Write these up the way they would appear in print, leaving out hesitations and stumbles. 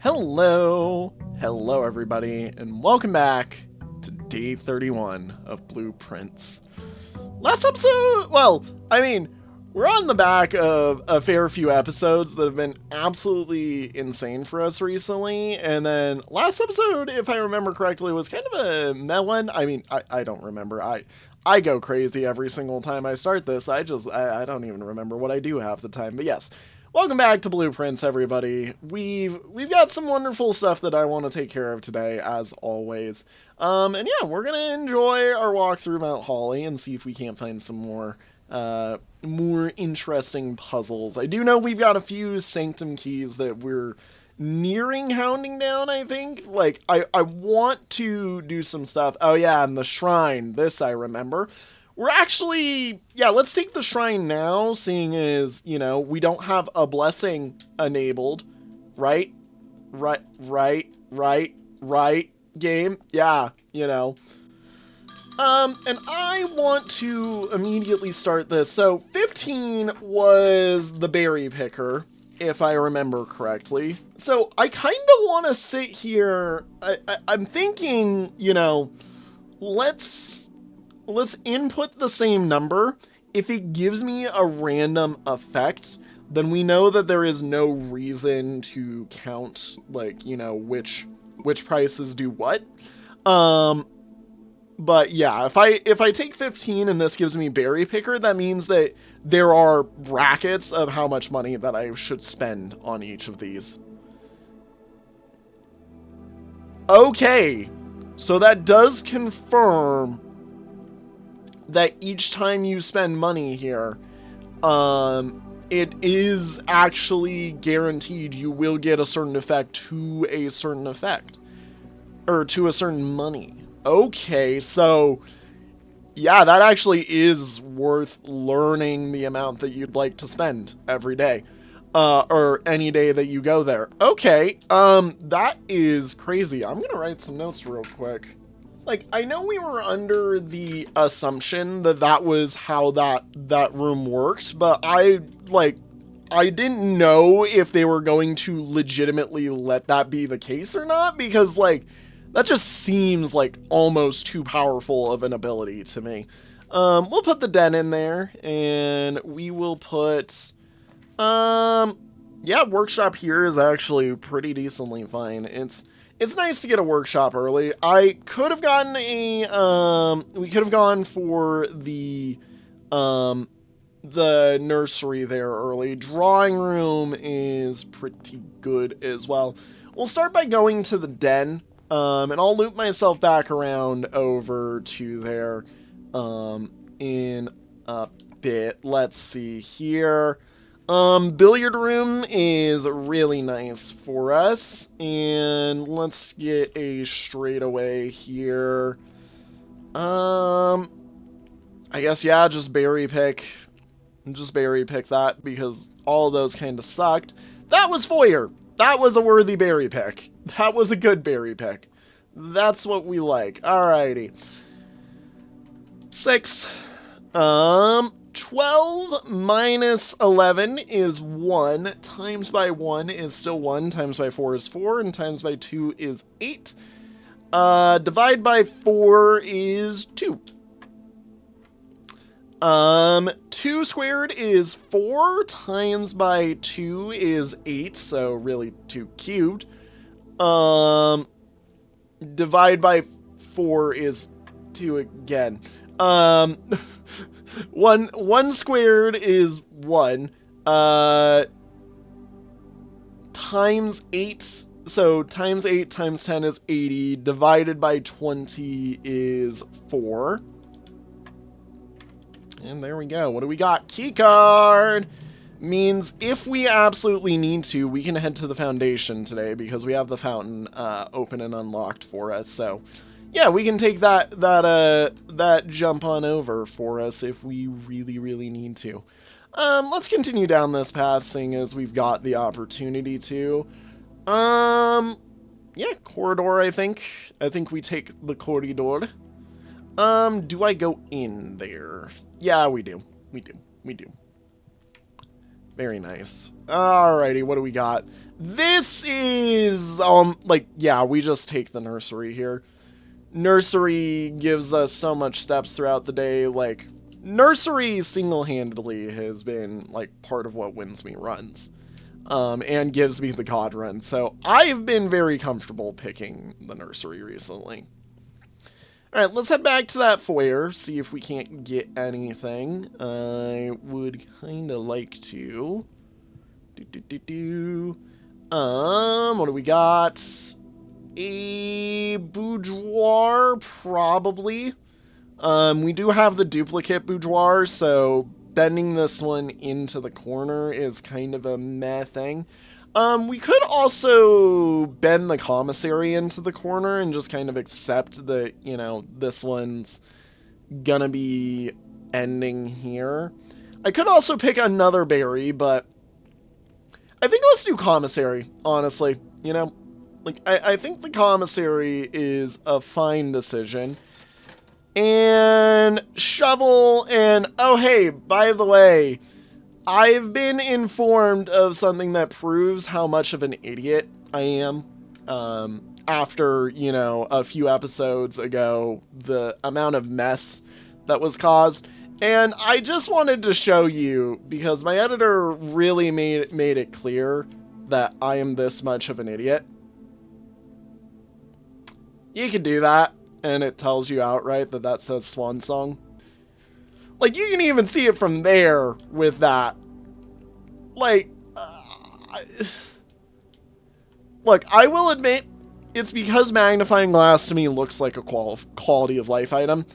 Hello everybody, and welcome back to day 31 of Blueprints. Last episode, we're on the back of a fair few episodes that have been absolutely insane for us recently, and then last episode, if I remember correctly, was kind of a melon. I don't remember. I go crazy every single time I start this. I don't even remember what I do half the time, but yes. Welcome back to Blueprints, everybody. We've got some wonderful stuff that I want to take care of today, as always. And yeah, we're gonna enjoy our walk through Mount Holly and see if we can't find some more interesting puzzles. I do know we've got a few Sanctum keys that we're nearing hounding down, I think. Like, I want to do some stuff. Oh yeah, and the shrine. This I remember. We're actually, yeah, let's take the shrine now, seeing as, we don't have a blessing enabled. Right, game. Yeah, And I want to immediately start this. So 15 was the berry picker, if I remember correctly. So I kind of want to sit here. I'm thinking, let's input the same number. If it gives me a random effect, then we know that there is no reason to count, which prices do what. But yeah, if I take 15 and this gives me berry picker, that means that there are brackets of how much money that I should spend on each of these. Okay, so that does confirm that each time you spend money here, it is actually guaranteed you will get a certain effect to a certain effect. Or to a certain money. Okay, so yeah, that actually is worth learning the amount that you'd like to spend every day. Or any day that you go there. Okay, that is crazy. I'm gonna write some notes real quick. Like, I know we were under the assumption that that was how that room worked, but I didn't know if they were going to legitimately let that be the case or not, because, that just seems like almost too powerful of an ability to me. We'll put the den in there, and we will put, yeah, workshop here is actually pretty decently fine. It's nice to get a workshop early. I could have gotten we could have gone for the nursery there early. Drawing room is pretty good as well. We'll start by going to the den, and I'll loop myself back around over to there, in a bit. Let's see here. Billiard room is really nice for us, and let's get a straightaway here. I guess, yeah, just berry pick that, because all of those kind of sucked. That was foyer. That was a worthy berry pick. That was a good berry pick. That's what we like. Alrighty. 6. 12 minus 11 is 1, times by 1 is still 1, times by 4 is 4, and times by 2 is 8. Divide by 4 is 2. 2 squared is 4, times by 2 is 8, so really 2 cubed. Divide by 4 is 2 again. One squared is 1, times 8, so times 8 times 10 is 80, divided by 20 is 4. And there we go. What do we got? Keycard! Means if we absolutely need to, we can head to the foundation today, because we have the fountain open and unlocked for us, so yeah, we can take that jump on over for us if we really need to. Let's continue down this path, seeing as we've got the opportunity to. Yeah, corridor, I think. I think we take the corridor. Do I go in there? Yeah, we do. We do. Very nice. Alrighty, what do we got? This is is, like, yeah, we just take the nursery here. Nursery gives us so much steps throughout the day. Like, nursery single-handedly has been, like, part of what wins me runs. And gives me the God run. So I've been very comfortable picking the nursery recently. Alright, let's head back to that foyer, see if we can't get anything. I would kind of like to... what do we got? A boudoir, probably. We do have the duplicate boudoir, so bending this one into the corner is kind of a meh thing. We could also bend the commissary into the corner and just kind of accept that, you know, this one's gonna be ending here. I could also pick another berry, but I think let's do commissary, honestly. You know, like, I think the commissary is a fine decision. And shovel, and oh hey, by the way, I've been informed of something that proves how much of an idiot I am. After, you know, a few episodes ago, the amount of mess that was caused. And I just wanted to show you, because my editor really made it clear that I am this much of an idiot. You can do that, and it tells you outright that that says Swan Song. Like, you can even see it from there with that. Like, look, I will admit, it's because magnifying glass to me looks like a quality of life item.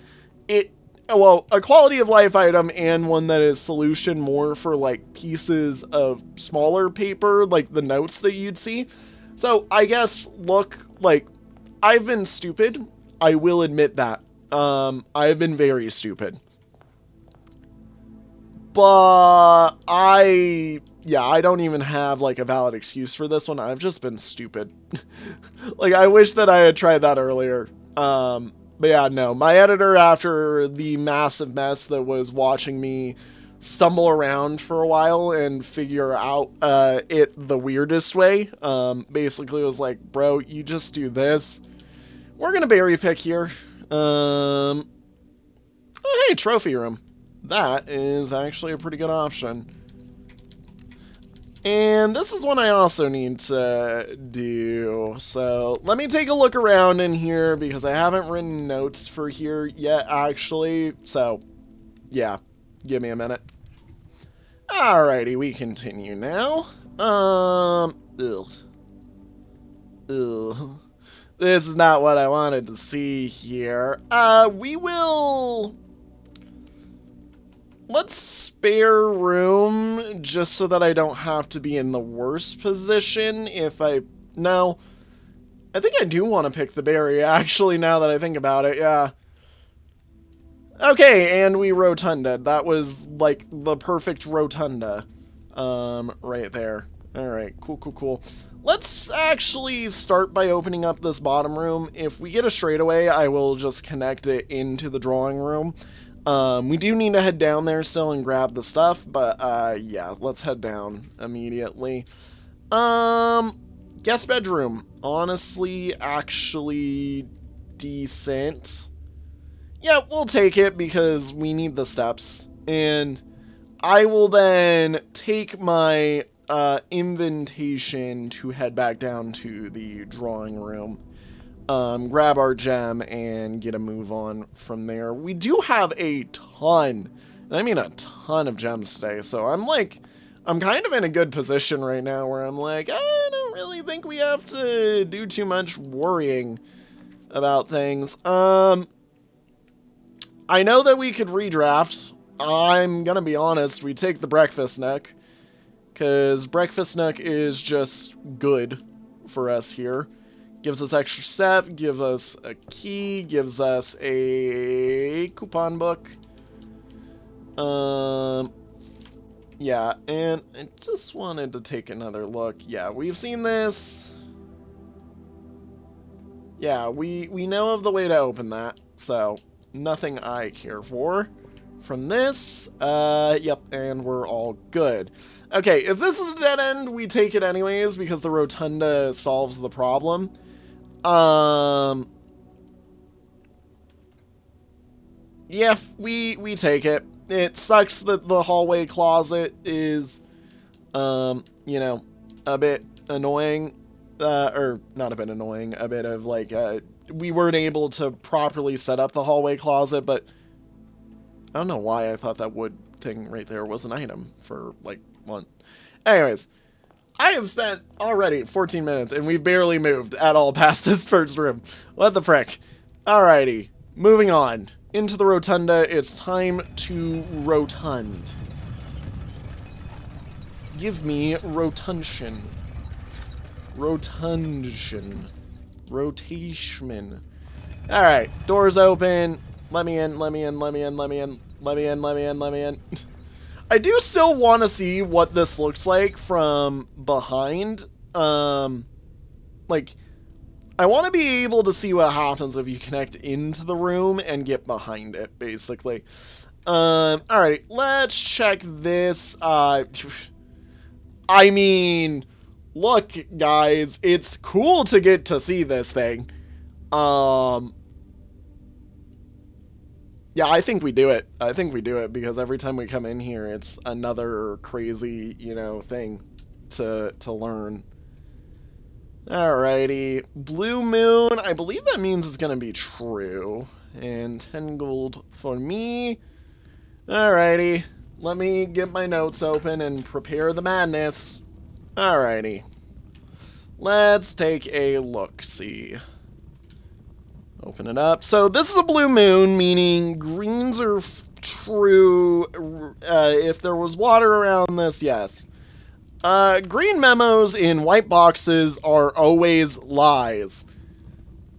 Well, a quality of life item and one that is solution more for, like, pieces of smaller paper, like the notes that you'd see. So, I guess, look, like, I've been stupid. I will admit that. I've been very stupid. But I don't even have, like, a valid excuse for this one. I've just been stupid. Like, I wish that I had tried that earlier. But yeah, no. My editor, after the massive mess that was watching me stumble around for a while and figure out it the weirdest way, basically was like, bro, you just do this. We're gonna berry pick here. Oh, hey, trophy room. That is actually a pretty good option. And this is one I also need to do. So let me take a look around in here because I haven't written notes for here yet, actually. So, yeah, give me a minute. Alrighty, we continue now. Ugh. This is not what I wanted to see here. Let's spare room just so that I don't have to be in the worst position if no. I think I do want to pick the berry, actually, now that I think about it, yeah. Okay, and we rotunded. That was, like, the perfect rotunda. Right there. Alright, cool. Let's actually start by opening up this bottom room. If we get a straightaway, I will just connect it into the drawing room. We do need to head down there still and grab the stuff, but, yeah, let's head down immediately. Guest bedroom. Honestly, actually decent. Yeah, we'll take it because we need the steps. And I will then take my invitation to head back down to the drawing room. Grab our gem and get a move on from there. We do have a ton, and I mean a ton of gems today, so I'm kind of in a good position right now where I'm like, I don't really think we have to do too much worrying about things. I know that we could redraft. I'm gonna be honest, we take the breakfast nook, because breakfast nook is just good for us here. Gives us extra step, gives us a key, gives us a coupon book. Yeah, and I just wanted to take another look. Yeah, we've seen this. Yeah, we know of the way to open that, so nothing I care for. from this. Yep, and we're all good. Okay, if this is a dead end, we take it anyways because the rotunda solves the problem. Yeah, we take it. It sucks that the hallway closet is, you know, a bit annoying. Or not a bit annoying, a bit of like, we weren't able to properly set up the hallway closet, but I don't know why I thought that wood thing right there was an item for like one. Anyways, I have spent already 14 minutes and we've barely moved at all past this first room. What the frick? Alrighty, moving on. Into the rotunda, it's time to rotund. Give me rotunction. Rotation. Alright, doors open. Let me in, let me in, let me in, let me in, let me in, let me in, let me in. I do still want to see what this looks like from behind. Like, I want to be able to see what happens if you connect into the room and get behind it, basically. Alright, let's check this. I mean, look, guys, it's cool to get to see this thing. Yeah, I think we do it. I think we do it because every time we come in here, it's another crazy, you know, thing to learn. Alrighty. Blue moon. I believe that means it's going to be true. And 10 gold for me. Alrighty. Let me get my notes open and prepare the madness. Alrighty. Let's take a look-see. Open it up. So this is a blue moon, meaning greens are true. If there was water around this, yes. Green memos in white boxes are always lies.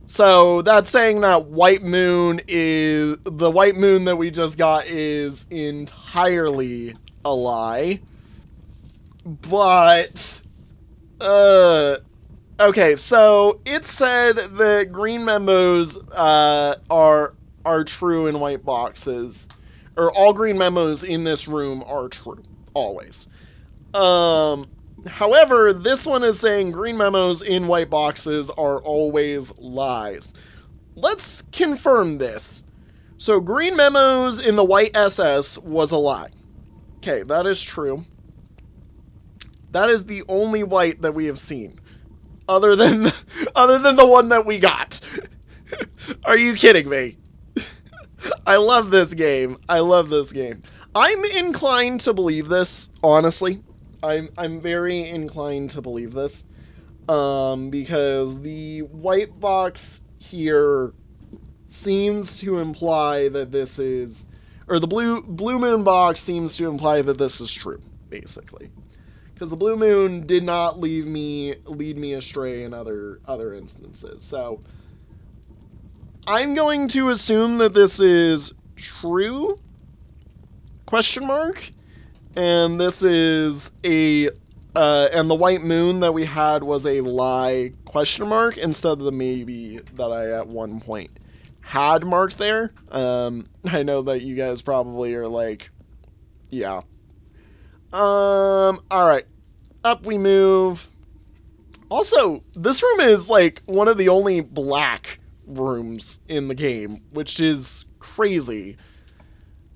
So that's saying that white moon is... the white moon that we just got is entirely a lie. But... okay, so it said that green memos are true in white boxes. Or all green memos in this room are true. Always. However, this one is saying green memos in white boxes are always lies. Let's confirm this. So green memos in the white SS was a lie. Okay, that is true. That is the only white that we have seen. Other than the one that we got. Are you kidding me? I love this game. I love this game. I'm inclined to believe this, honestly. I'm very inclined to believe this. Because the white box here seems to imply that this is... or the blue moon box seems to imply that this is true, basically. Because the blue moon did not lead me astray in other instances. So I'm going to assume that this is true? Question mark. And this is a and the white moon that we had was a lie? Question mark, instead of the maybe that I at one point had marked there. I know that you guys probably are like, yeah. Alright. Up we move. Also, this room is like one of the only black rooms in the game, which is crazy.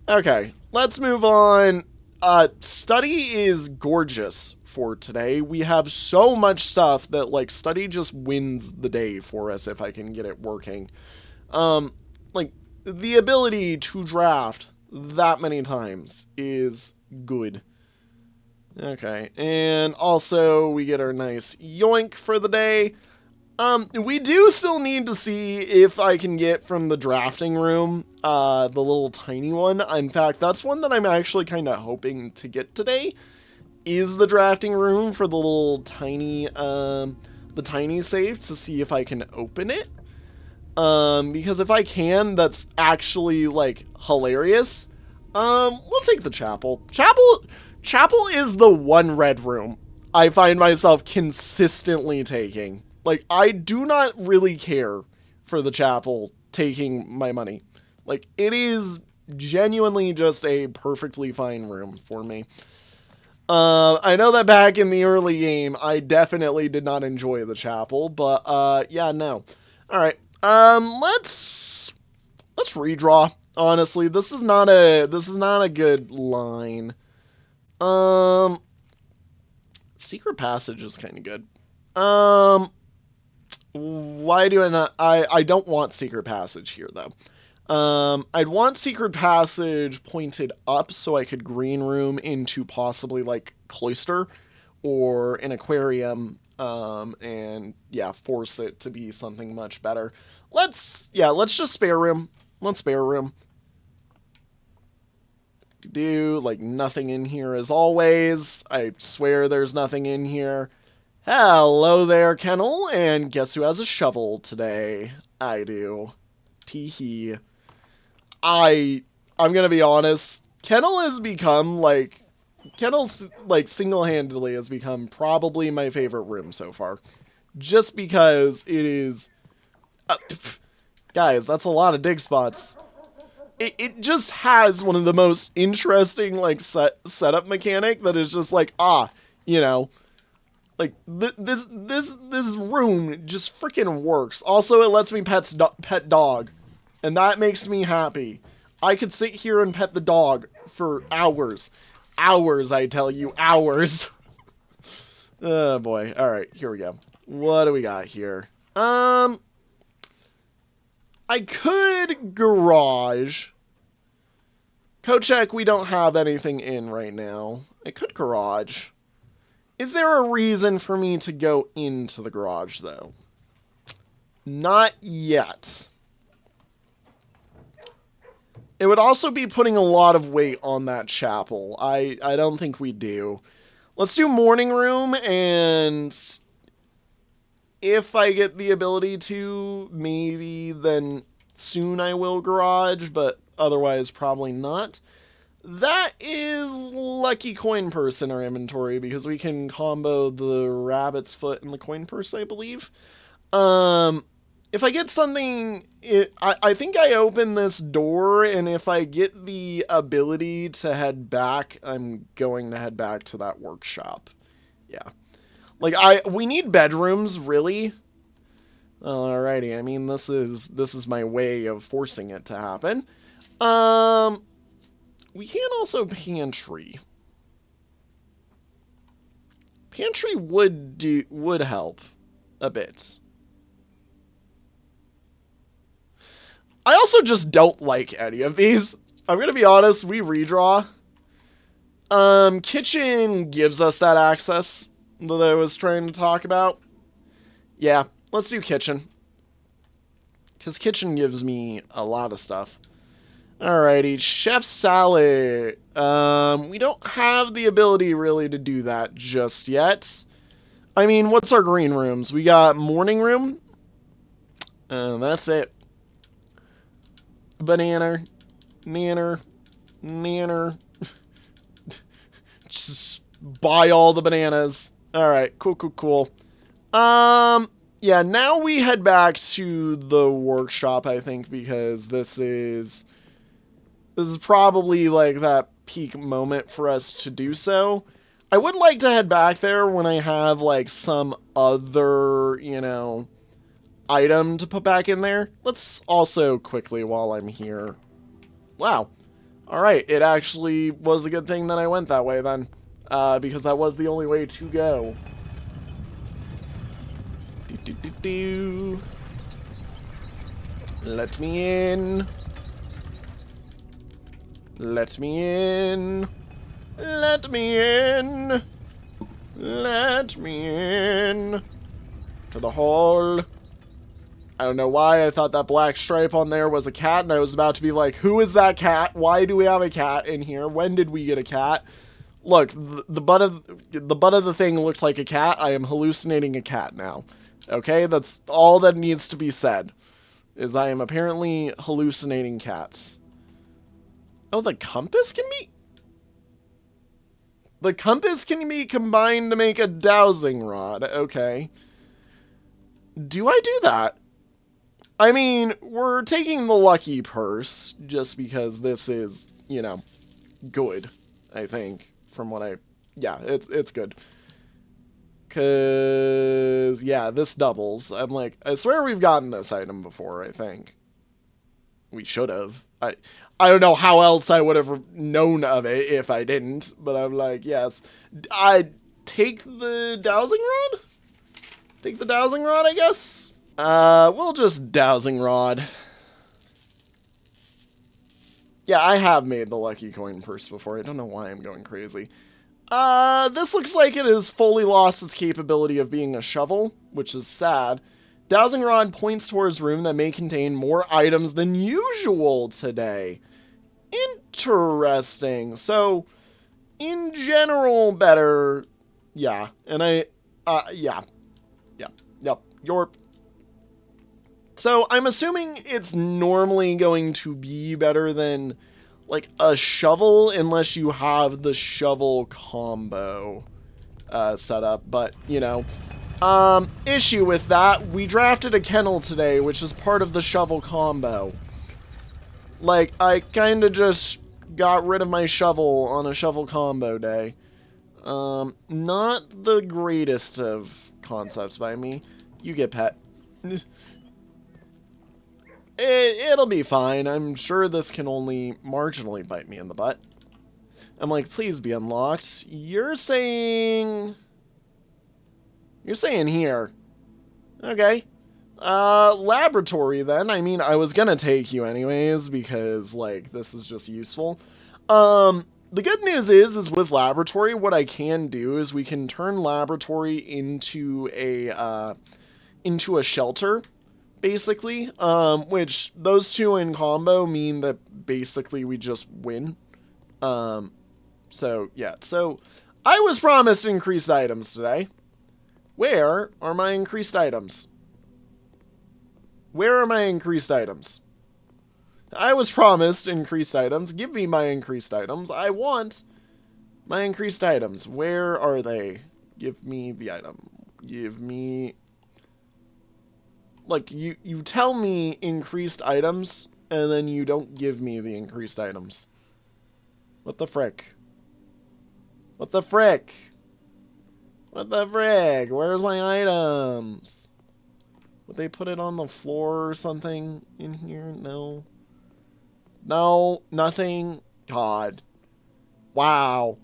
Okay, let's move on. Study is gorgeous for today. We have so much stuff that like study just wins the day for us if I can get it working. Like the ability to draft that many times is good. Okay, and also we get our nice yoink for the day. We do still need to see if I can get from the drafting room, the little tiny one. In fact, that's one that I'm actually kind of hoping to get today, is the drafting room for the little tiny, the tiny safe, to see if I can open it. Because if I can, that's actually, like, hilarious. We'll take the chapel. Chapel is the one red room I find myself consistently taking. Like, I do not really care for the chapel taking my money. Like, it is genuinely just a perfectly fine room for me. I know that back in the early game, I definitely did not enjoy the chapel, but yeah, no. All right, let's redraw. Honestly, this is not a good line. Secret passage is kind of good. Why do I not? I don't want secret passage here though. I'd want secret passage pointed up so I could green room into possibly like cloister or an aquarium. And yeah, force it to be something much better. Let's just spare room. Let's spare room. Do like nothing in here as always. I swear there's nothing in here. Hello there, Kennel, and guess who has a shovel today? I do. Teehee. I'm gonna be honest. Kennel's single-handedly has become probably my favorite room so far, just because it is. Guys, that's a lot of dig spots. It just has one of the most interesting like setup mechanic that is just like you know. Like this room just freaking works. Also, it lets me pet dog, and that makes me happy. I could sit here and pet the dog for hours, I tell you, hours. Oh boy! All right, here we go. What do we got here? I could garage. Kochek, we don't have anything in right now. I could garage. Is there a reason for me to go into the garage, though? Not yet. It would also be putting a lot of weight on that chapel. I don't think we do. Let's do morning room, and if I get the ability to, maybe then soon I will garage, but otherwise probably not. That is lucky coin purse in our inventory because we can combo the rabbit's foot and the coin purse, I believe. If I get something, I think I open this door, and if I get the ability to head back, I'm going to head back to that workshop. Yeah. Like, we need bedrooms, really. Alrighty, I mean, this is my way of forcing it to happen. We can also pantry. Pantry would help a bit. I also just don't like any of these. I'm gonna be honest, we redraw. Kitchen gives us that access that I was trying to talk about. Yeah, let's do kitchen. Because kitchen gives me a lot of stuff. Alrighty, chef salad. We don't have the ability really to do that just yet. I mean, what's our green rooms? We got morning room. That's it. Banana. Nanner. Nanner. Just buy all the bananas. Alright, cool. Yeah, now we head back to the workshop, I think, because this is probably like that peak moment for us to do so. I would like to head back there when I have like some other, item to put back in there. Let's also quickly, while I'm here. Wow. Alright, it actually was a good thing that I went that way then. Because that was the only way to go. Let me in. Let me in. Let me in. Let me in. To the hall. I don't know why I thought that black stripe on there was a cat, and I was about to be like, who is that cat? Why do we have a cat in here? When did we get a cat? Look, the butt of the thing looked like a cat. I am hallucinating a cat now. Okay, that's all that needs to be said. Is I am apparently hallucinating cats. Oh, the compass can be... The compass can be combined to make a dowsing rod. Okay. Do I do that? I mean, we're taking the lucky purse just because this is, you know, good, I think, from what yeah, it's good. Because, yeah, this doubles. I'm like, I swear we've gotten this item before, I think. We should have. I don't know how else I would have known of it if I didn't, but I'm like, yes. I take the dowsing rod? Take the dowsing rod, I guess? We'll just dowsing rod. Yeah, I have made the lucky coin purse before. I don't know why I'm going crazy. This looks like it has fully lost its capability of being a shovel, which is sad. Dowsing rod points towards room that may contain more items than usual today. Interesting. So, in general, better. Yeah. And yeah. Yep. So, I'm assuming it's normally going to be better than, like, a shovel, unless you have the shovel combo set up. But, you know, issue with that, we drafted a kennel today, which is part of the shovel combo. Like, I kind of just got rid of my shovel on a shovel combo day. Not the greatest of concepts by me. You get pet. It'll be fine. I'm sure this can only marginally bite me in the butt. I'm like, please be unlocked. You're saying here. Okay. Laboratory then. I mean, I was gonna take you anyways because, like, this is just useful. The good news is with laboratory, what I can do is we can turn laboratory into a shelter, basically. Which those two in combo mean that basically we just win. So yeah. So I was promised increased items today. Where are my increased items? Where are my increased items? I was promised increased items. Give me my increased items. I want my increased items. Where are they? Give me the item. Give me... Like, you tell me increased items, and then you don't give me the increased items. What the frick? What the frick? What the frick? Where's my items? Would they put it on the floor or something in here? No. No, nothing. God. Wow.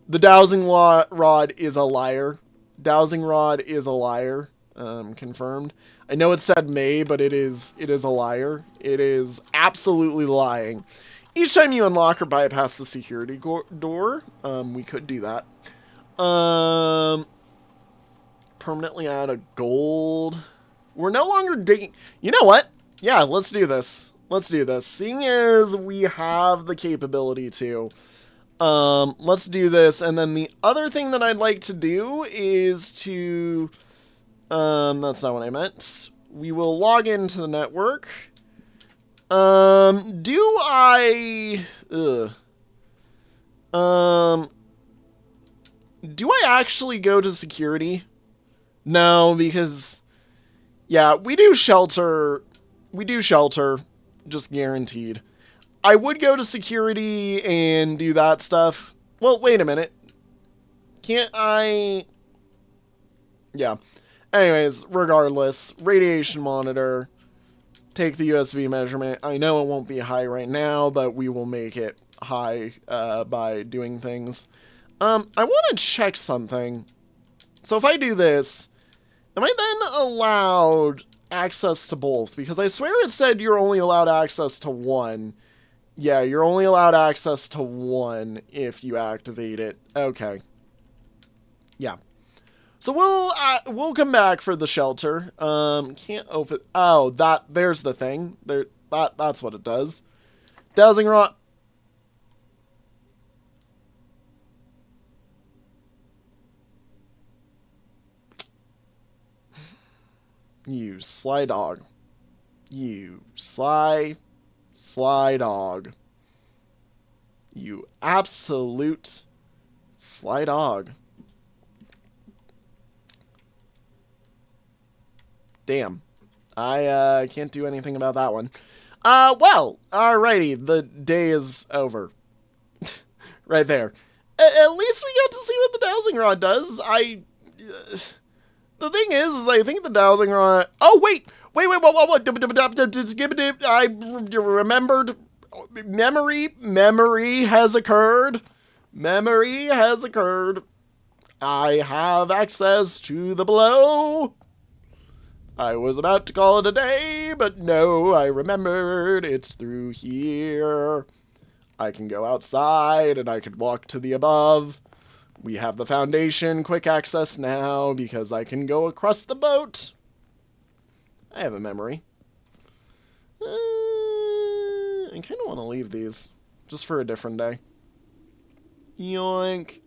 The dowsing rod is a liar. Dowsing rod is a liar. Confirmed. I know it said may, but it is a liar. It is absolutely lying. Each time you unlock or bypass the security door, we could do that. Permanently add a gold. We're no longer digging. You know what? Yeah, let's do this. Let's do this. Seeing as we have the capability to, let's do this. And then the other thing that I'd like to do is to, that's not what I meant. We will log into the network. Do I actually go to security? No, because, yeah, we do shelter, just guaranteed. I would go to security and do that stuff. Well, wait a minute. Can't I? Yeah. Anyways, regardless, radiation monitor, take the USV measurement. I know it won't be high right now, but we will make it high by doing things. I want to check something. So if I do this, am I then allowed access to both? Because I swear it said you're only allowed access to one. Yeah, you're only allowed access to one if you activate it. Okay. Yeah. So we'll come back for the shelter. Can't open. Oh, there's the thing. That's what it does. Dowsing rod. You sly dog. You sly dog. You absolute sly dog. Damn. I can't do anything about that one. Well, alrighty, the day is over. Right there. At least we got to see what the dowsing rod does. The thing is I think the dowsing rod... Oh, wait! Wait, what? I remembered. Memory has occurred. Memory has occurred. I have access to the below. I was about to call it a day, but no, I remembered. It's through here. I can go outside and I could walk to the above. We have the foundation quick access now because I can go across the boat. I have a memory. I kind of want to leave these just for a different day. Yoink.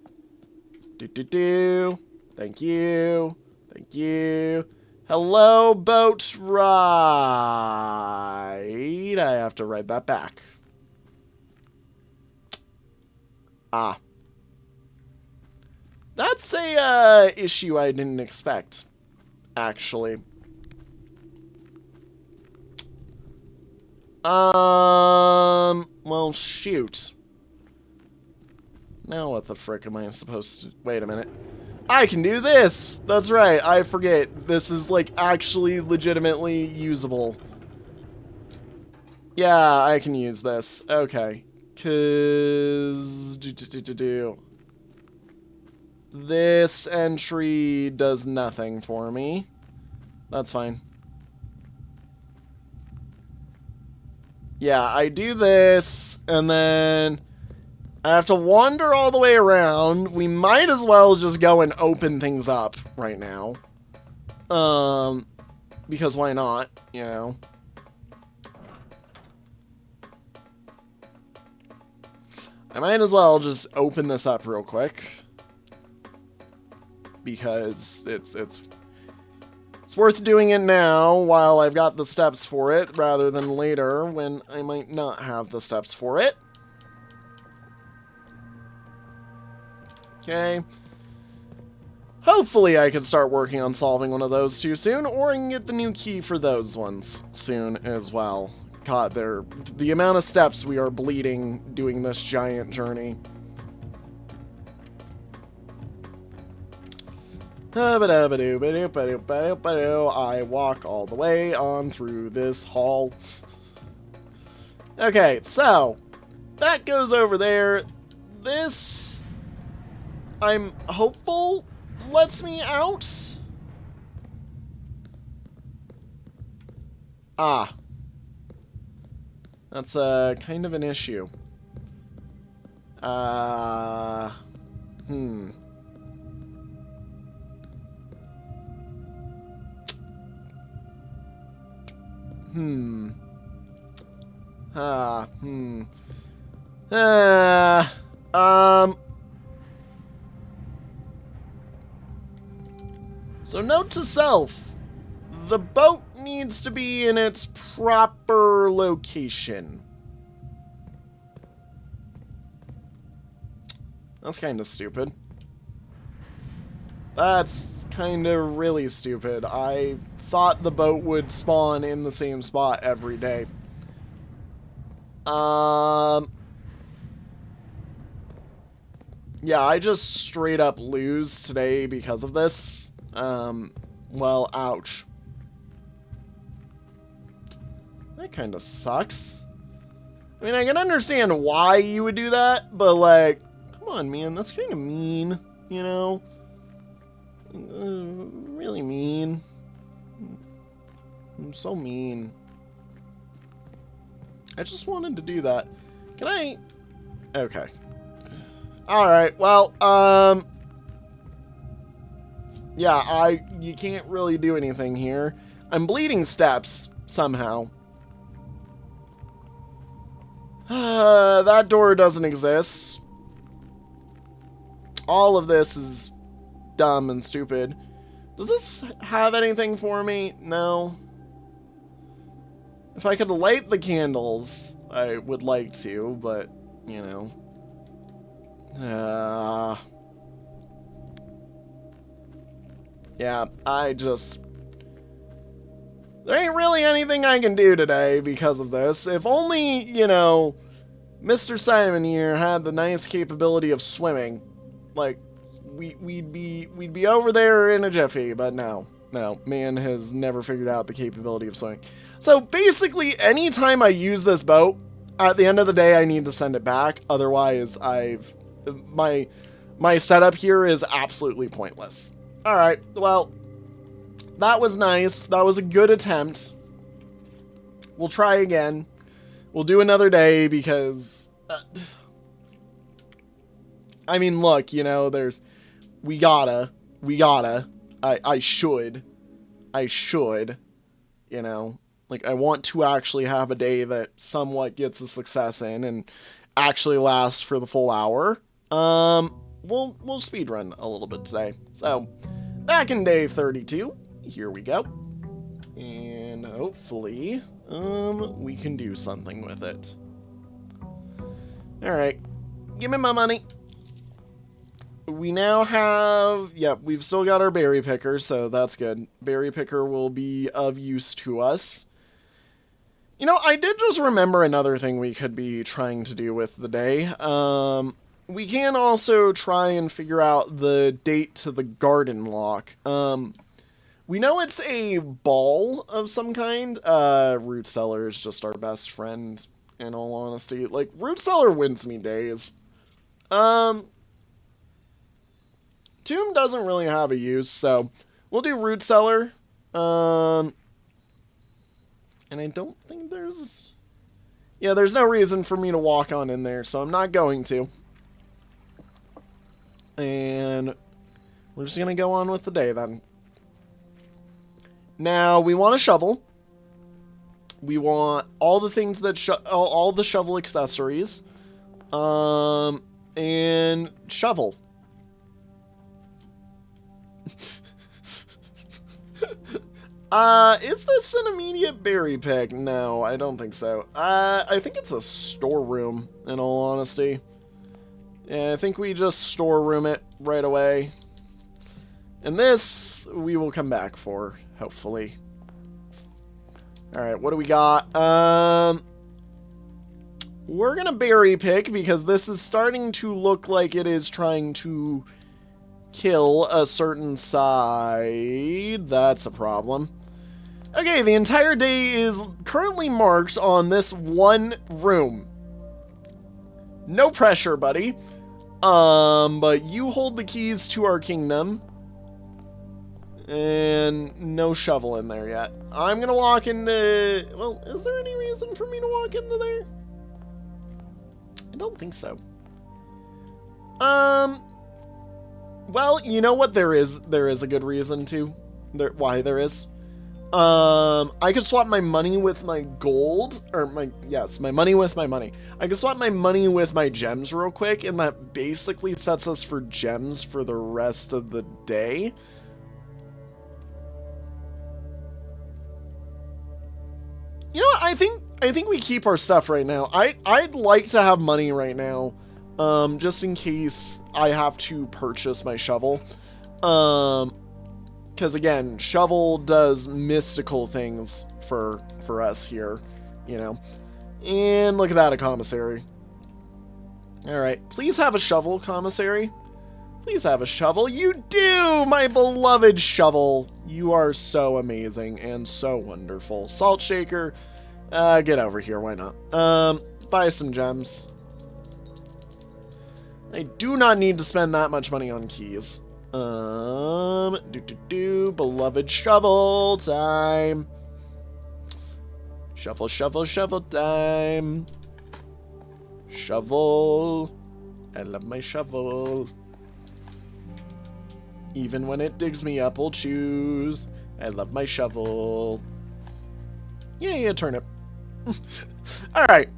Do. Thank you. Thank you. Hello, boat ride. I have to write that back. Ah. That's a issue I didn't expect, actually. Well, shoot. Now what the frick am I supposed to... Wait a minute. I can do this! That's right, I forget. This is, like, actually legitimately usable. Yeah, I can use this. Okay. 'Cause... This entry does nothing for me. That's fine. Yeah, I do this, and then I have to wander all the way around. We might as well just go and open things up right now. Because why not, you know? I might as well just open this up real quick. Because it's worth doing it now while I've got the steps for it, rather than later when I might not have the steps for it. Okay. Hopefully I can start working on solving one of those too soon, or I can get the new key for those ones soon as well. God, the amount of steps we are bleeding doing this giant journey. I walk all the way on through this hall. Okay, so that goes over there. This, I'm hopeful, lets me out. Ah. That's kind of an issue. So note to self, the boat needs to be in its proper location. That's kind of stupid. That's kind of really stupid. I thought the boat would spawn in the same spot every day. Yeah, I just straight up lose today because of this. Well, ouch. That kind of sucks. I mean, I can understand why you would do that, but like, come on, man, that's kind of mean, you know? Really mean. I'm so mean. I just wanted to do that. Can I... Okay. Alright, well, yeah, you can't really do anything here. I'm bleeding steps, somehow. That door doesn't exist. All of this is dumb and stupid. Does this have anything for me? No. If I could light the candles, I would like to, but, you know. Yeah, I just... There ain't really anything I can do today because of this. If only, you know, Mr. Simon here had the nice capability of swimming. Like, we'd be over there in a jiffy, but no. No, man has never figured out the capability of swimming. So basically, anytime I use this boat, at the end of the day, I need to send it back. Otherwise, my setup here is absolutely pointless. All right, well, that was nice. That was a good attempt. We'll try again. We'll do another day because, I mean, look, you know, we gotta. I should, you know, like I want to actually have a day that somewhat gets a success in and actually lasts for the full hour. We'll speedrun a little bit today. So, back in day 32, here we go. And hopefully, we can do something with it. Alright, give me my money. We now have, we've still got our berry picker, so that's good. Berry picker will be of use to us. You know, I did just remember another thing we could be trying to do with the day. We can also try and figure out the date to the garden lock. We know it's a ball of some kind. Root cellar is just our best friend, in all honesty. Like, root cellar wins me days. Tomb doesn't really have a use, so we'll do root cellar. And I don't think there's... Yeah, there's no reason for me to walk on in there, so I'm not going to. And we're just going to go on with the day, then. Now, we want a shovel. We want all the things that... all the shovel accessories. And shovel. Is this an immediate berry pick? No, I don't think so. I think it's a storeroom, in all honesty. Yeah, I think we just storeroom it right away. And this, we will come back for, hopefully. Alright, what do we got? We're gonna berry pick, because this is starting to look like it is trying to kill a certain side. That's a problem. Okay, the entire day is currently marked on this one room. No pressure, buddy. But you hold the keys to our kingdom. And no shovel in there yet. I'm gonna walk into... Well, is there any reason for me to walk into there? I don't think so. Well, you know what? There is a good reason to. Why there is. I could swap my money with my gold, or my money with my money. I could swap my money with my gems real quick, and that basically sets us for gems for the rest of the day. You know what? I think we keep our stuff right now. I'd like to have money right now, just in case I have to purchase my shovel. Because again, shovel does mystical things for us here, you know. And look at that, a commissary. Alright, please have a shovel, commissary. Please have a shovel. You do, my beloved shovel. You are so amazing and so wonderful. Salt shaker, get over here, why not? Buy some gems. I do not need to spend that much money on keys. Beloved shovel time. Shovel, shovel, shovel time. Shovel. I love my shovel. Even when it digs me up, I'll choose. I love my shovel. Yeah, turnip. Alright.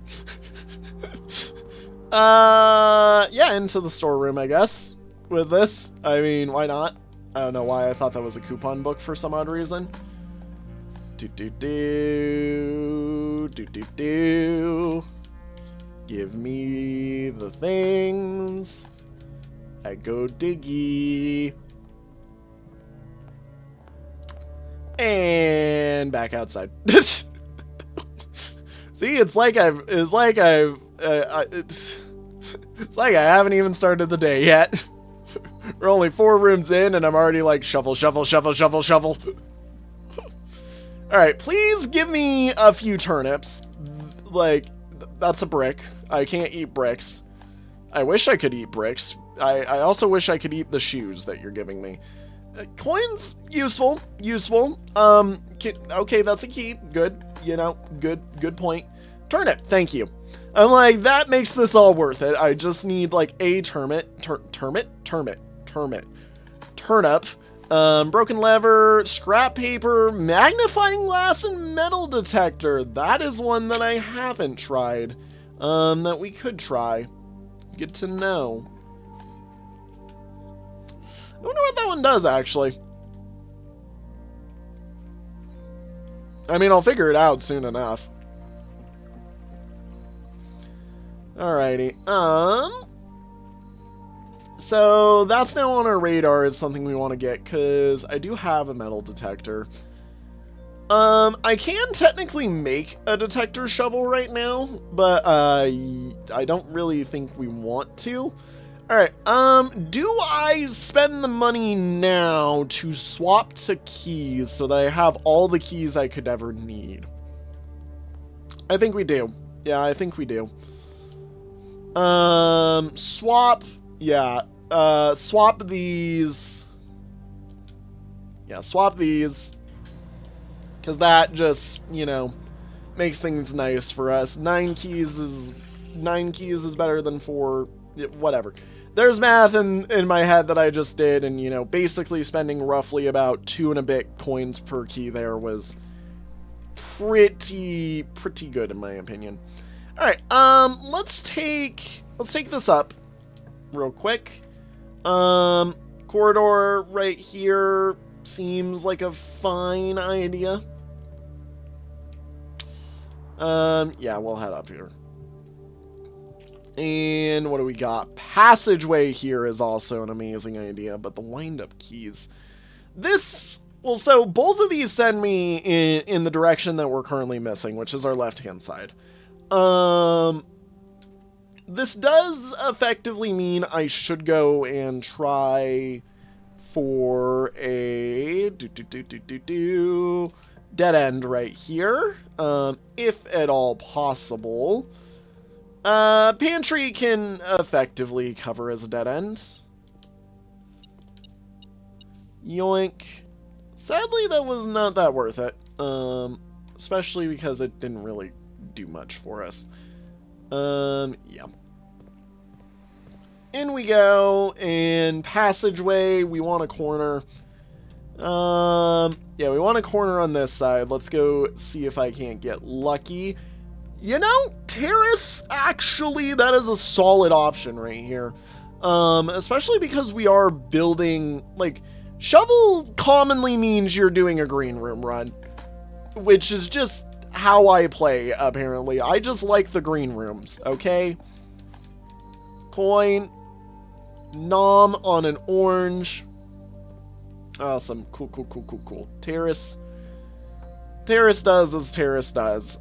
Yeah, into the storeroom, I guess. With this, I mean, why not? I don't know why I thought that was a coupon book for some odd reason. Give me the things. I go diggy. And back outside. See, it's like I haven't even started the day yet. We're only 4 rooms in, and I'm already like, shovel, shovel, shovel, shovel, shovel. Alright, please give me a few turnips. Like, that's a brick. I can't eat bricks. I wish I could eat bricks. I also wish I could eat the shoes that you're giving me. Coins, useful, useful. Okay, that's a key. Good, you know, good point. Turnip, thank you. I'm like, that makes this all worth it. I just need like a turnip, broken lever, scrap paper, magnifying glass, and metal detector. That is one that I haven't tried, that we could try. Good to know. I wonder what that one does, actually. I mean, I'll figure it out soon enough. Alrighty. So that's now on our radar as something we want to get, because I do have a metal detector. I can technically make a detector shovel right now, but I don't really think we want to. Alright, do I spend the money now to swap to keys so that I have all the keys I could ever need? I think we do. Yeah, I think we do. Swap, yeah, swap these. Yeah, swap these. Because that just, you know, makes things nice for us. 9 keys is better than 4, whatever. There's math in my head that I just did, and, you know, basically spending roughly about 2 and a bit coins per key there was pretty good in my opinion. All right, let's take this up real quick. Corridor right here seems like a fine idea. Yeah, we'll head up here. And what do we got? Passageway here is also an amazing idea, but the wind-up keys. Well, so both of these send me in the direction that we're currently missing, which is our left-hand side. This does effectively mean I should go and try for a dead end right here, if at all possible. Pantry can effectively cover as a dead end. Yoink. Sadly, that was not that worth it. Especially because it didn't really do much for us. Yeah. In we go, and passageway, we want a corner. Yeah, we want a corner on this side. Let's go see if I can't get lucky. You know, terrace, actually, that is a solid option right here. Especially because we are building, like, shovel commonly means you're doing a green room run, which is just how I play, apparently. I just like the green rooms, okay? Coin. Nom on an orange. Awesome. Cool. Terrace. Terrace does as terrace does.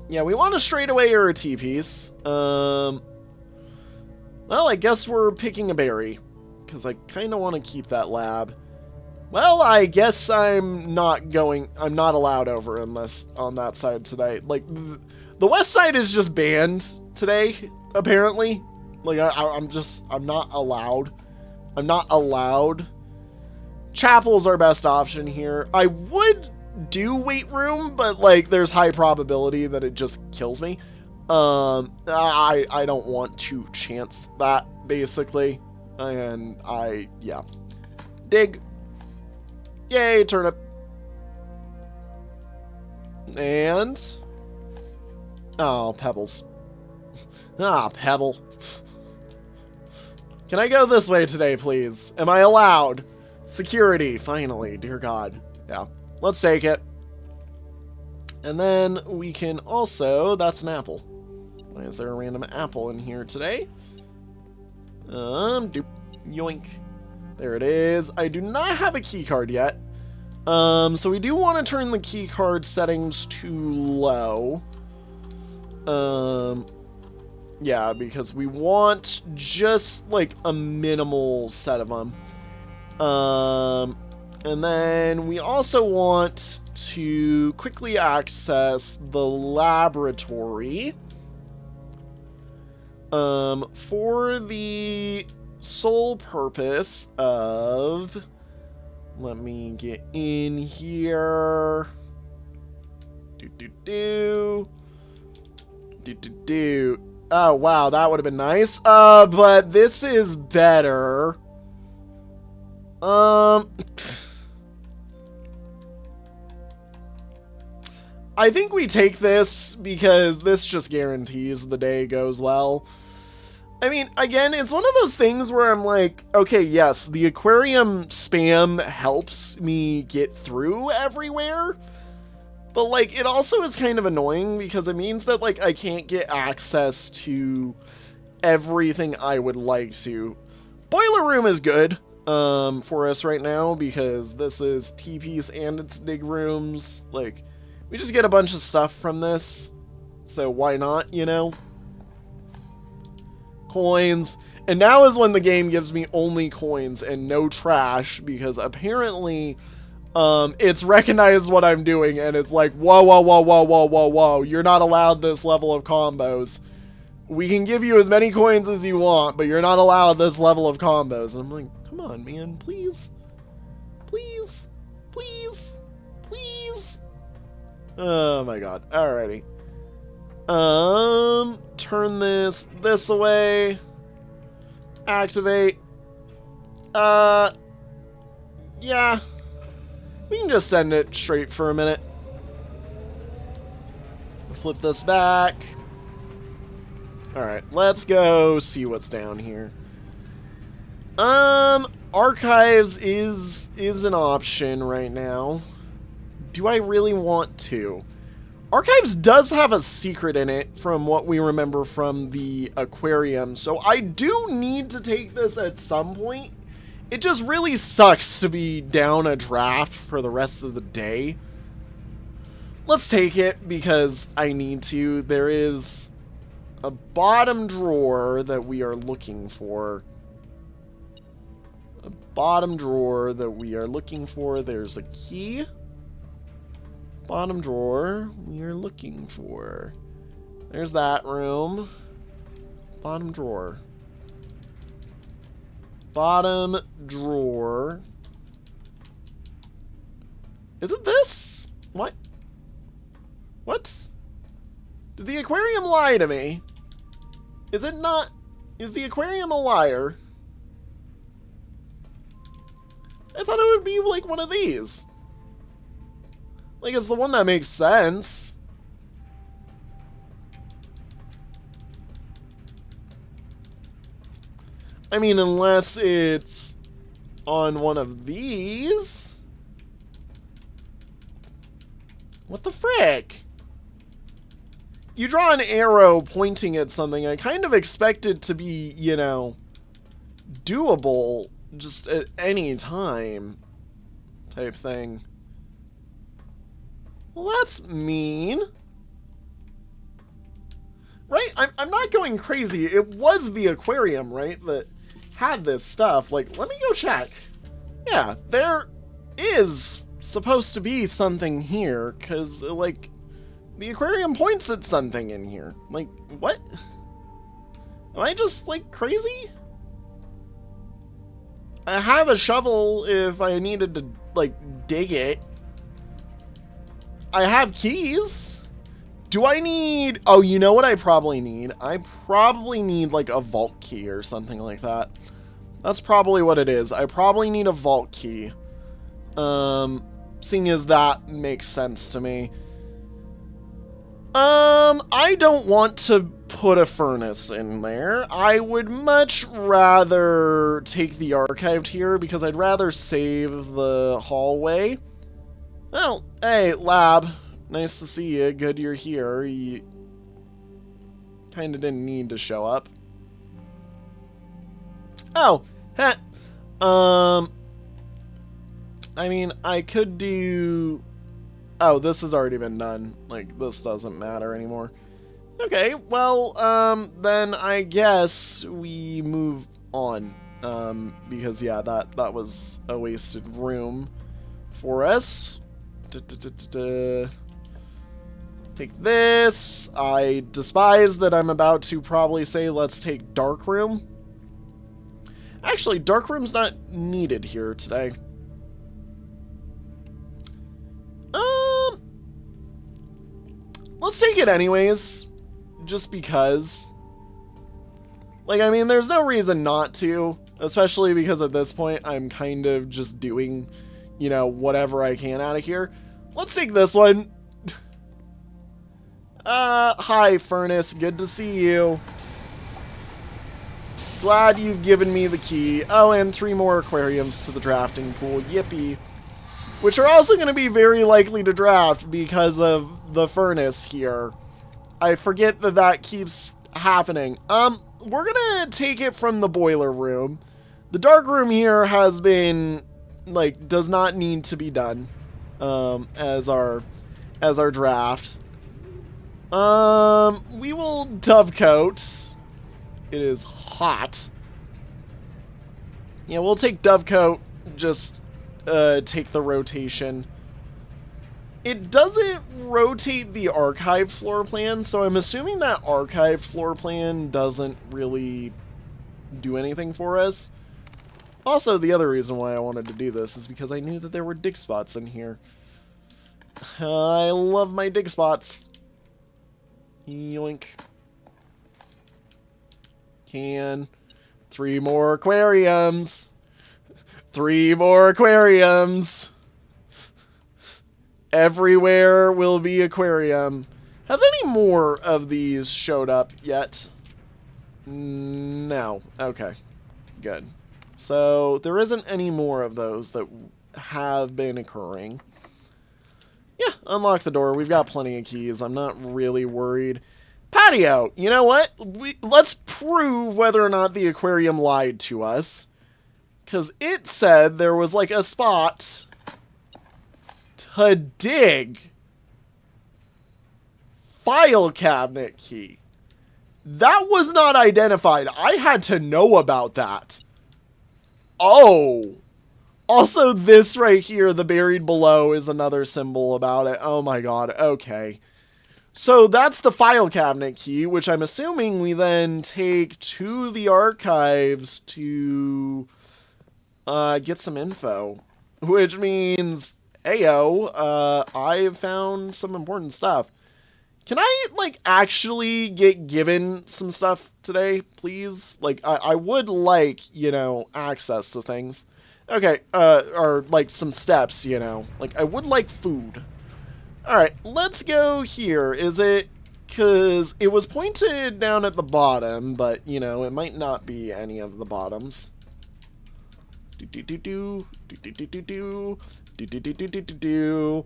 Yeah, we want a straightaway or a T-piece. Well, I guess we're picking a berry, because I kind of want to keep that lab. Well, I guess I'm not allowed over on that side today. Like, the west side is just banned today, apparently. Like, I'm not allowed. I'm not allowed. Chapel's our best option here. I would do weight room, but, like, there's high probability that it just kills me. I don't want to chance that, basically. And yeah. Dig. Yay, turnip. And... oh, pebbles. Ah, pebble. Can I go this way today, please? Am I allowed? Security, finally, dear God. Yeah, let's take it. And then we can also... that's an apple. Why is there a random apple in here today? Doop. Yoink. There it is. I do not have a key card yet. So we do want to turn the key card settings to low. Yeah, because we want just like a minimal set of them. And then we also want to quickly access the laboratory. For the sole purpose of... Let me get in here. Oh, wow, that would have been nice. But this is better. I think we take this because this just guarantees the day goes well. I mean, again, it's one of those things where I'm like, okay, yes, the aquarium spam helps me get through everywhere. But, like, it also is kind of annoying because it means that, like, I can't get access to everything I would like to. Boiler room is good for us right now because this is T-piece and it's dig rooms. Like, we just get a bunch of stuff from this. So why not, you know? Coins. And now is when the game gives me only coins and no trash because apparently it's recognized what I'm doing and it's like, whoa, whoa, whoa, whoa, whoa, whoa, whoa, you're not allowed this level of combos. We can give you as many coins as you want, but you're not allowed this level of combos. And I'm like, come on, man, please, please, please, please. Oh my god. Alrighty. Turn this away. Activate. Yeah. We can just send it straight for a minute. Flip this back. Alright, let's go see what's down here. Archives is an option right now. Do I really want to? Archives does have a secret in it from what we remember from the aquarium, so I do need to take this at some point. It just really sucks to be down a draft for the rest of the day. Let's take it because I need to. There is a bottom drawer that we are looking for. A bottom drawer that we are looking for. There's a key. Bottom drawer we are looking for. There's that room. Bottom drawer. Bottom drawer. Is it this? What? What? Did the aquarium lie to me? Is it not? Is the aquarium a liar? I thought it would be like one of these. Like, it's the one that makes sense. I mean, unless it's on one of these. What the frick? You draw an arrow pointing at something. I kind of expect it to be, you know, doable just at any time type thing. Well, that's mean. Right? I'm not going crazy. It was the aquarium, right, that had this stuff. Like, let me go check. Yeah, there is supposed to be something here, because, like, the aquarium points at something in here. Like, what? Am I just, like, crazy? I have a shovel if I needed to, like, dig it. I have keys. Do I need... Oh, you know what I probably need? I probably need, like, a vault key or something like that. That's probably what it is. I probably need a vault key. Seeing as that makes sense to me. I don't want to put a furnace in there. I would much rather take the archived here because I'd rather save the hallway. Well, hey, lab. Nice to see you. Good you're here. You kind of didn't need to show up. Oh, heh. I mean, I could do... Oh, this has already been done. Like, this doesn't matter anymore. Okay, well, then I guess we move on. Because, yeah, that was a wasted room for us. Take this. I despise that I'm about to probably say let's take dark room. Actually, dark room's not needed here today. Let's take it anyways, just because. Like, I mean, there's no reason not to, especially because at this point I'm kind of just doing, you know, whatever I can out of here. Let's take this one. Hi, Furnace. Good to see you. Glad you've given me the key. Oh, and 3 more aquariums to the drafting pool. Yippee. Which are also going to be very likely to draft because of the furnace here. I forget that that keeps happening. We're going to take it from the boiler room. The dark room here has been, like, does not need to be done as our draft. We will dovecoat. It is hot. Yeah, we'll take dovecoat, just take the rotation. It doesn't rotate the archive floor plan, so I'm assuming that archive floor plan doesn't really do anything for us. Also, the other reason why I wanted to do this is because I knew that there were dig spots in here. I love my dig spots. Yoink. Can. 3 more aquariums. 3 more aquariums. Everywhere will be aquarium. Have any more of these showed up yet? No. Okay. Good. So there isn't any more of those that have been occurring. Yeah, unlock the door. We've got plenty of keys. I'm not really worried. Patio. You know what? Let's prove whether or not the aquarium lied to us. Because it said there was like a spot to dig. File cabinet key. That was not identified. I had to know about that. Oh. Also, this right here, the buried below, is another symbol about it. Oh my god. Okay. So that's the file cabinet key, which I'm assuming we then take to the archives to get some info. Which means, heyo, I've found some important stuff. Can I, like, actually get given some stuff today, please? Like, I would like, you know, access to things. Okay, or, like, some steps, you know. Like, I would like food. Alright, let's go here. Is it... Because it was pointed down at the bottom, but, you know, it might not be any of the bottoms. Do-do-do-do. Do-do-do-do-do. Do-do-do-do-do-do.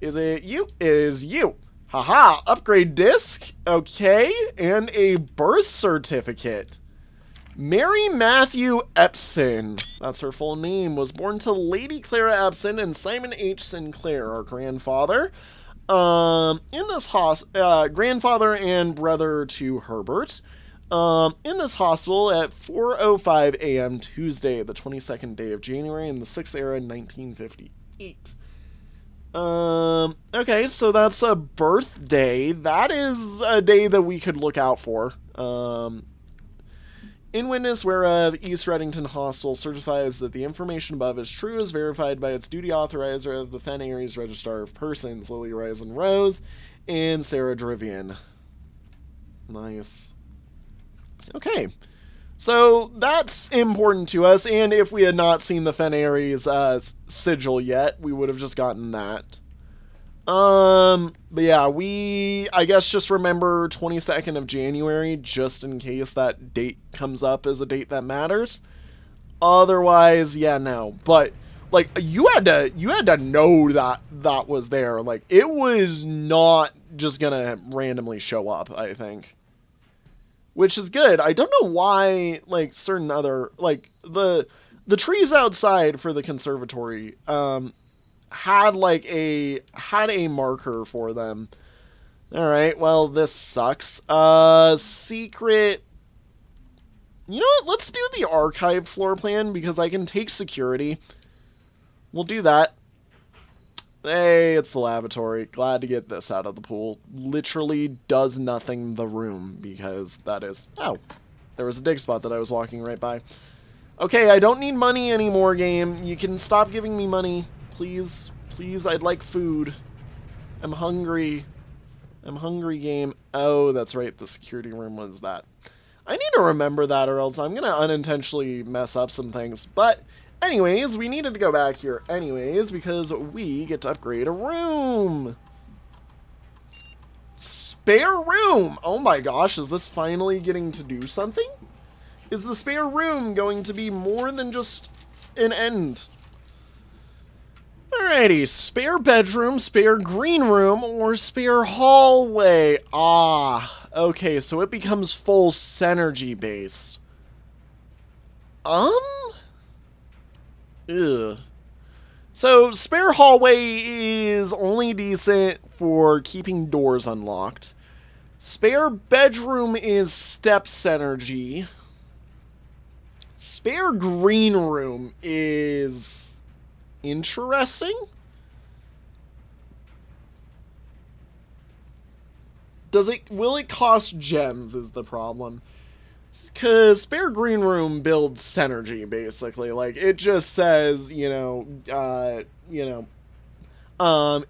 Is it you? It is you. Haha, upgrade disc. Okay, and a birth certificate. Mary Matthew Epson, that's her full name, was born to Lady Clara Epson and Simon H. Sinclair, our grandfather. In this grandfather and brother to Herbert. In this hospital at 4:05 a.m. Tuesday, the 22nd day of January in the 6th era, 1958. Okay, so that's a birthday. That is a day that we could look out for. In witness whereof, East Reddington Hospital certifies that the information above is true as verified by its duty authorizer of the Fen Aries Registrar of Persons, Lily Risen Rose, and Sarah Drivian. Nice. Okay. So, that's important to us, and if we had not seen the Fen Aries sigil yet, we would have just gotten that. But yeah, I guess just remember 22nd of January, just in case that date comes up as a date that matters. Otherwise, yeah, no. But, like, you had to know that was there. Like, it was not just gonna randomly show up, I think. Which is good. I don't know why, like, certain other, like, the trees outside for the conservatory had a marker for them. All right, well, this sucks. Secret. You know what? Let's do the archived floor plan because I can take security. We'll do that. Hey, it's the lavatory. Glad to get this out of the pool. Literally does nothing the room because that is... Oh, there was a dig spot that I was walking right by. Okay, I don't need money anymore, game. You can stop giving me money. Please, please, I'd like food. I'm hungry. I'm hungry, game. Oh, that's right. The security room was that. I need to remember that or else I'm going to unintentionally mess up some things. But anyways, we needed to go back here anyways because we get to upgrade a room. Spare room! Oh my gosh, is this finally getting to do something? Is the spare room going to be more than just an end? Alrighty, spare bedroom, spare green room, or spare hallway. Ah, okay, so it becomes full synergy based. Ugh. So, spare hallway is only decent for keeping doors unlocked. Spare bedroom is step synergy. Spare green room is interesting. Will it cost gems is the problem. Because spare green room builds synergy, basically. Like, it just says, it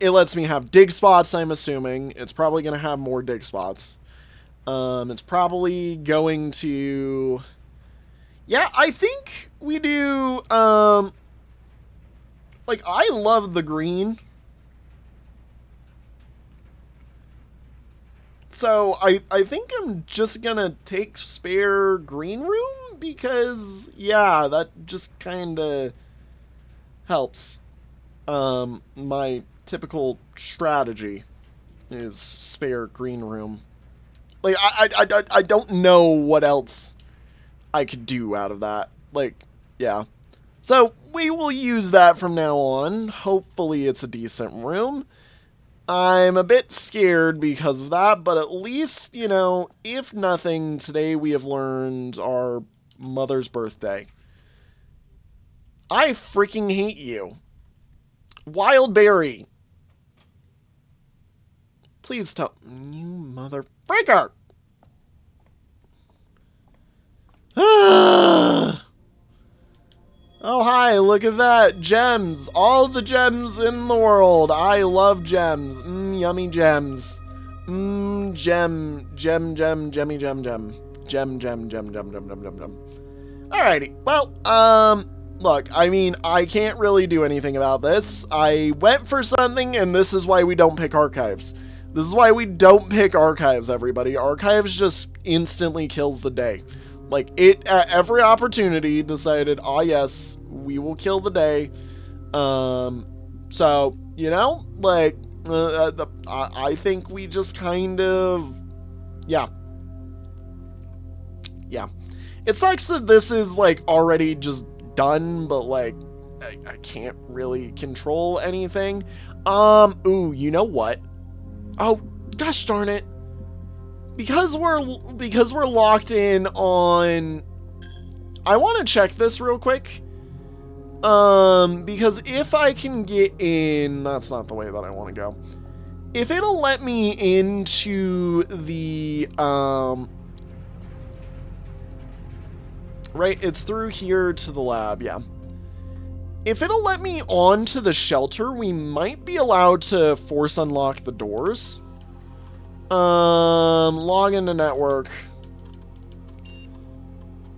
lets me have dig spots, I'm assuming. It's probably going to have more dig spots. It's probably going to... Yeah, I think we do, I love the green. So, I think I'm just gonna take spare green room because, yeah, that just kinda helps. My typical strategy is spare green room. Like, I don't know what else I could do out of that. Like, yeah. So, we will use that from now on. Hopefully it's a decent room. I'm a bit scared because of that, but at least, if nothing, today we have learned our mother's birthday. I freaking hate you. Wild berry. Please tell... You mother... Breaker! Oh, hi, look at that. Gems. All the gems in the world. I love gems. Yummy gems. Gem, gemmy gem. Gem, gem, gem, gem, gem, gem, gem, gem, gem, gem. Alrighty. Well, look, I mean, I can't really do anything about this. I went for something, and this is why we don't pick archives. This is why we don't pick archives, everybody. Archives just instantly kills the day. Like, it, at every opportunity, decided, oh yes, we will kill the day. So, like, I think we just kind of, yeah. Yeah. It sucks that this is, like, already just done, but, like, I can't really control anything. Ooh, you know what? Oh, gosh darn it. Because we're locked in on... I want to check this real quick. Because if I can get in... That's not the way that I want to go. If it'll let me into the... Right, it's through here to the lab, yeah. If it'll let me onto the shelter, we might be allowed to force unlock the doors. Log into network.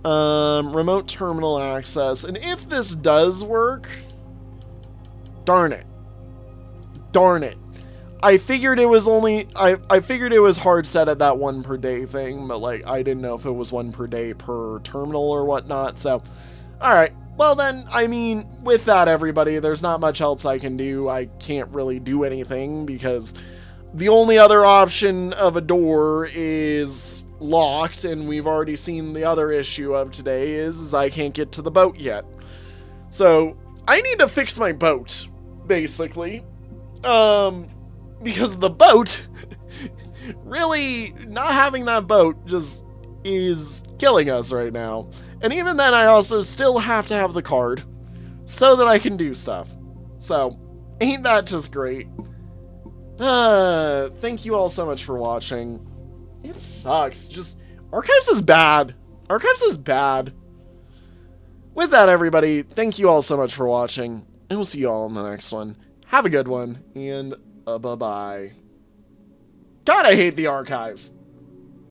Remote terminal access. And if this does work... Darn it. Darn it. I figured it was only... I figured it was hard set at that 1 per day thing, but, like, I didn't know if it was 1 per day per terminal or whatnot, so... Alright. Well then, I mean, with that, everybody, there's not much else I can do. I can't really do anything, because... The only other option of a door is locked, and we've already seen the other issue of today is I can't get to the boat yet. So, I need to fix my boat, basically. Because the boat, really, not having that boat just is killing us right now. And even then, I also still have to have the card so that I can do stuff. So, ain't that just great? Thank you all so much for watching. It sucks. Just, Archives is bad. Archives is bad. With that, everybody, thank you all so much for watching, and we'll see you all in the next one. Have a good one, and bye-bye. God, I hate the Archives.